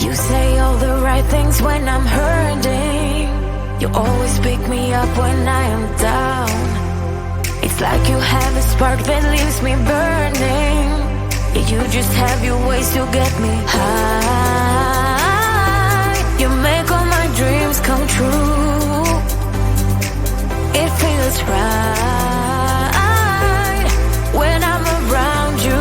You say all the right things when I'm hurting. You always pick me up when I am down. It's like you have a spark that leaves me burning. Yeah, you just have your ways to get me high. You make all my dreams come true. It feels right when I'm around you.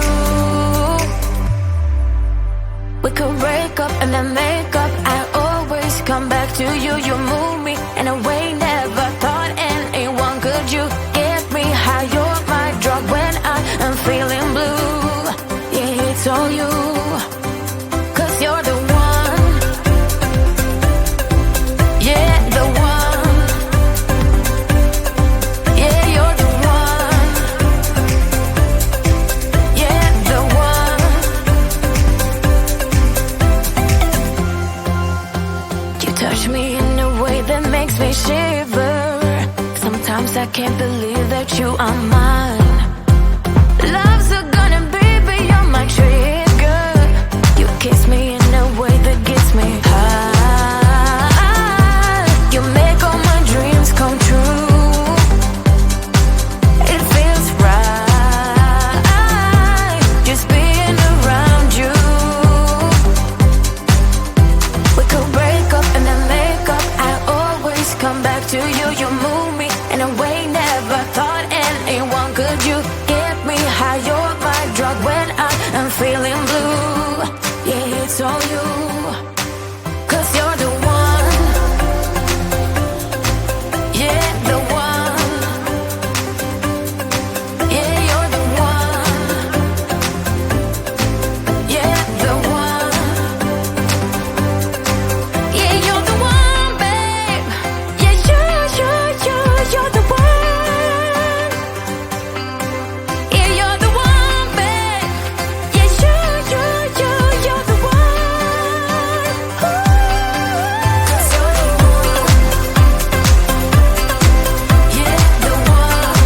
We could break up and then make up. I always come back to you. You move me in a way never thought anyone could. You get me high. You're my drug when I am feeling blue. Yeah, it's all you, 'cause you're the one. Yeah, the one. Yeah, you're the one. Yeah, the one. You touch me in a way that makes me shiver. Sometimes I can't believe that you are mine. Love's a gun and baby you're my trigger. You kiss me in a way that gets me high. You make all my dreams come true. It feels right just being around you. We could break up and then make up. I always come back to you. You move me in a way never thought anyone could. You get me high. You're my drug when I am feeling blue. Yeah, it's all you, 'cause you're the one. Yeah, the one. Yeah, you're the one. Yeah, the one. Yeah, you're the one, babe. Yeah, you're the one. Yeah, you're the one, babe. Yeah, you're the one. 'Cause you're the one. Yeah, the one.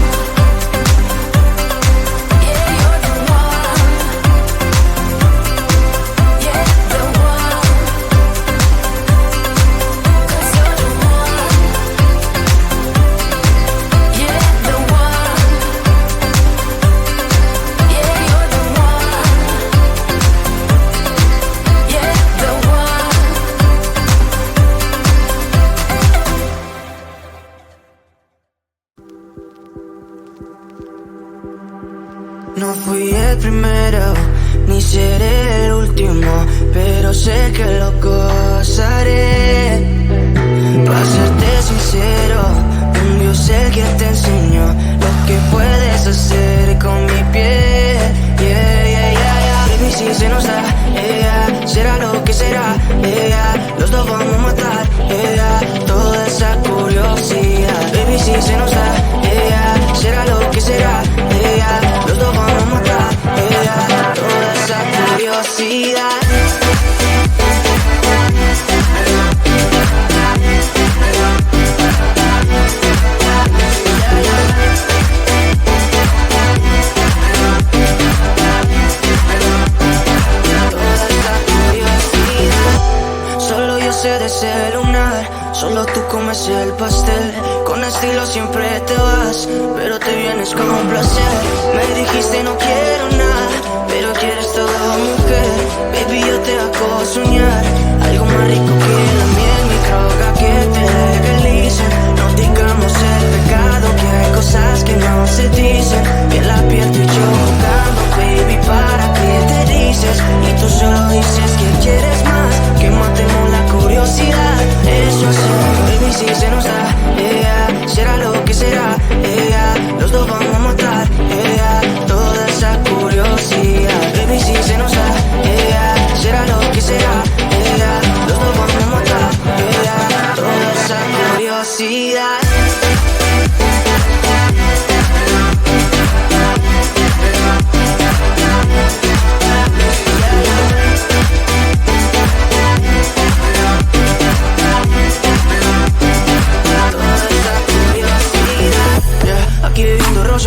Yeah, you're the one. Yeah, the one. 'Cause you're the one. Yeah, the one. Yeah, you're the one. Yeah, the one. No fui el primero, ni seré el último, pero sé que lo gozaré. Para serte sincero, un Dios el que te enseñó lo que puedes hacer con mi piel. Yeah, yeah, yeah, yeah. Baby, si se nos da, yeah, será lo que será, yeah, los dos vamos a matar, yeah, toda esa curiosidad. Baby, si se nos da, yeah, será lo que será, yeah, los dos vamos a matar, yeah, toda esa curiosidad. Solo yo sé de ese lunar, solo tú comes el pastel. Con estilo siempre te vas, pero te vienes con un placer. Me dijiste no quiero nada, pero quieres todo, mujer. Baby, yo te hago soñar algo más rico que la miel, mi droga que te legalicen. No digamos el pecado, que hay cosas que no se dicen. Piel a piel tú y yo jugando, baby, ¿para qué te dices? Y tú solo dices que quieres más, que matemos la curiosidad. Eso hacemos, baby, si se nos da, yeah, será lo que será, yeah, los dos vamos a matar, yeah, toda esa curiosidad. Baby, si se nos da, yeah, será lo que será, yeah, los dos vamos a matar, yeah, toda esa curiosidad.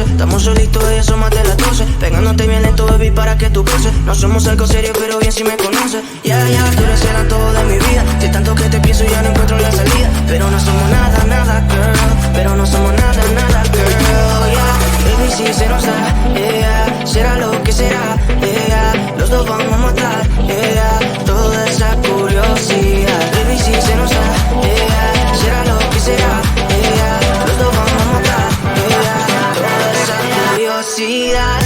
Estamos solitos y eso más de las 12. Pegándote bien lento, baby, para que tú goces. No somos algo serio, pero bien si me conoces. sé, tú eres el todo de mi vida. De tanto que te pienso ya no encuentro la salida. Pero no somos nada, nada, girl. Pero no somos nada, nada, girl, Baby, si se nos da, será lo que será, los dos vamos a matar, toda esa curiosidad. Baby, si se nos da, será lo que será, los dos vamos a matar, toda esa curiosidad.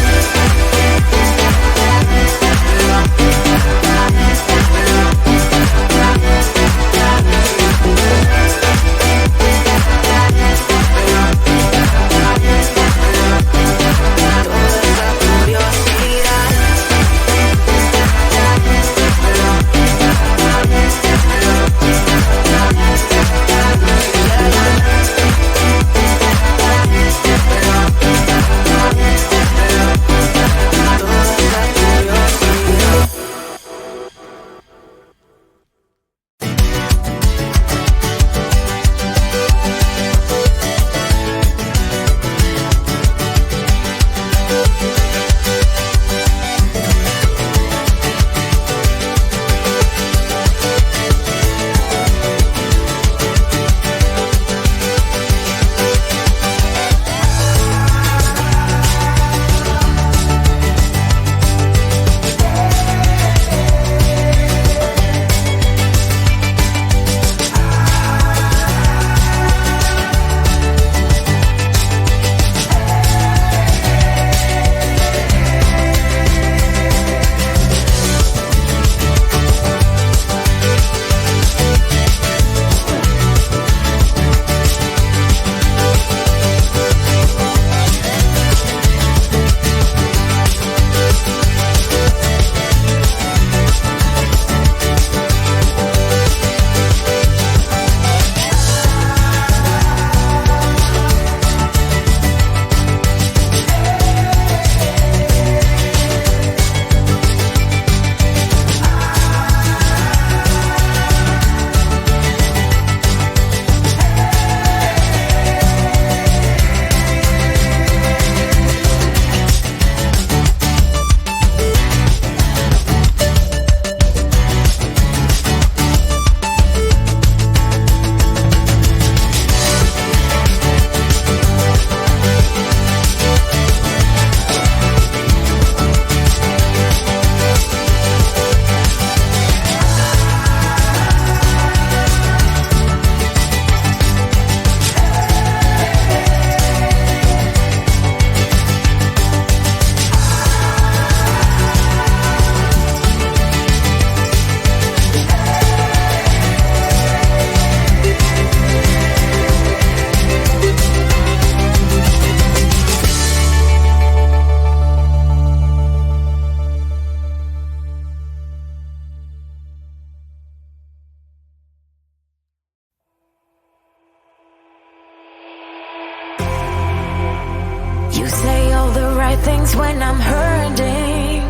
You say all the right things when I'm hurting.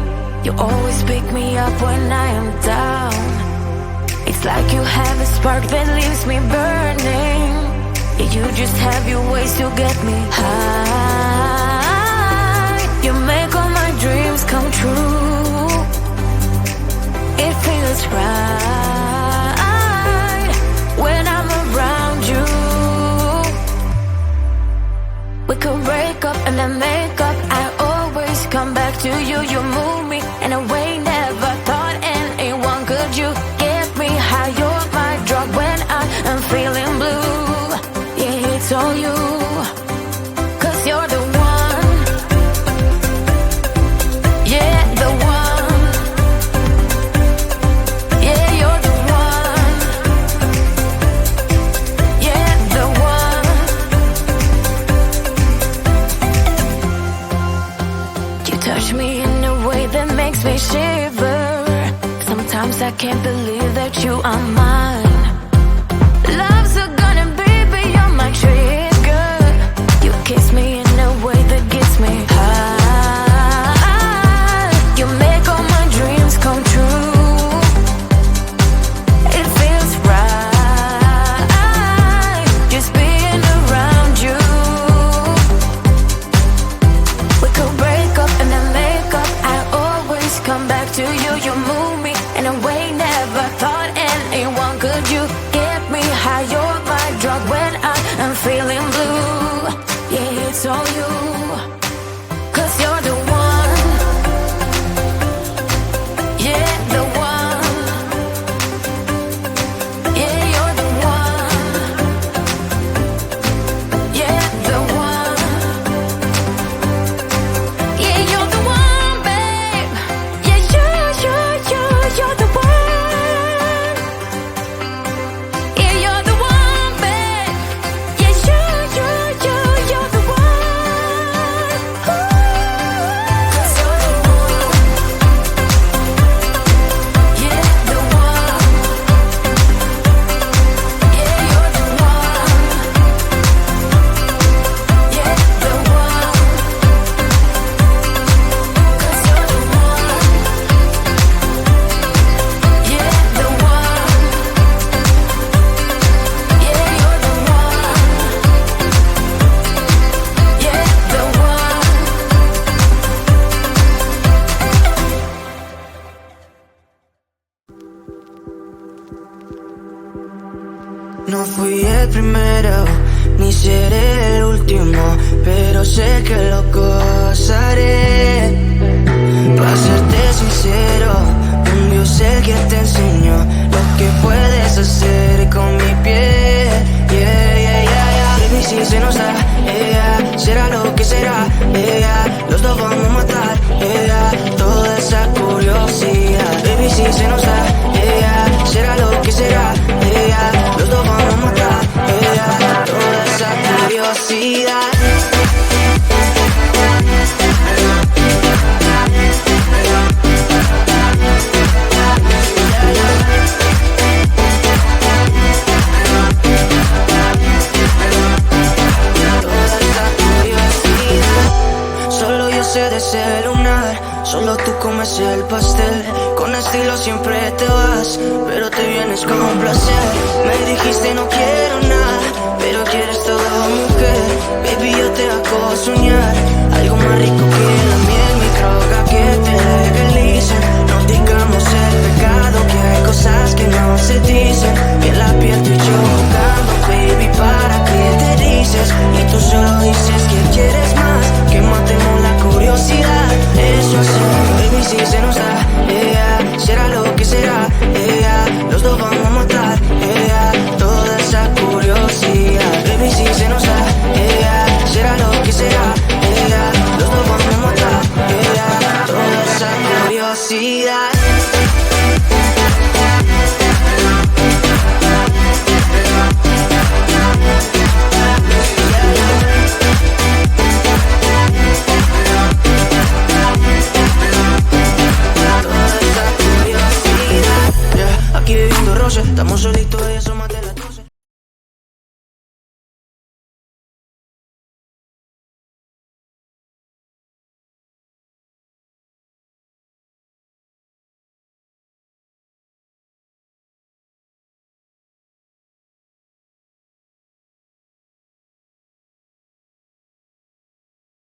You always pick me up when I am down. It's like you have a spark that leaves me burning. Yeah, you just have your ways to get me high. You make all my dreams come true. It feels right when I'm around you. We could break up and then make up. I always come back to you. You move me in a way never thought anyone could. You get me high. You're my drug when I am feeling blue. Yeah, it's all you, 'cause you're the one. Yeah, the one. Yeah, you're the one. Yeah, the one. You touch me in a way that makes me shiver. Sometimes I can't believe that you are mine. Love's gonna be beyond my trigger. You kiss me in a way that gets me high. You make all my dreams come true. It feels right just being around you. We could break up and then make up. I always come back to you. You move me in a way No fui el primero, ni seré el último, pero sé que lo gozaré. Para serte sincero, un Dios el que te enseñó lo que puedes hacer con mi piel. Yeah, yeah, yeah, yeah. Baby, si se nos da, yeah, será lo que será, yeah, los dos vamos a matar, yeah, toda esa curiosidad. Baby, si se nos da, yeah, será lo que será, yeah, los dos vamos a matar, yeah, toda esa curiosidad. De ser lunar, solo tú comes el pastel. Con estilo siempre te vas, pero te vienes con un placer. Me dijiste no quiero nada, pero quieres todo, mujer. Baby, yo te hago soñar algo más rico que la miel, mi droga que te legalice. No digamos el pecado, que hay cosas que no se dicen. Y en la piel tú y yo jugando, baby, ¿para qué te dices? Y tú solo dices que quieres más, que matemos la curiosidad. Eso es, baby, si se nos da, yeah, será lo que será, yeah, los dos vamos a matar, yeah, toda esa curiosidad. Baby, si se nos da, yeah, será lo que será, yeah, los dos vamos a matar, yeah, toda esa curiosidad. Aquí viviendo roce, estamos solitos y eso material.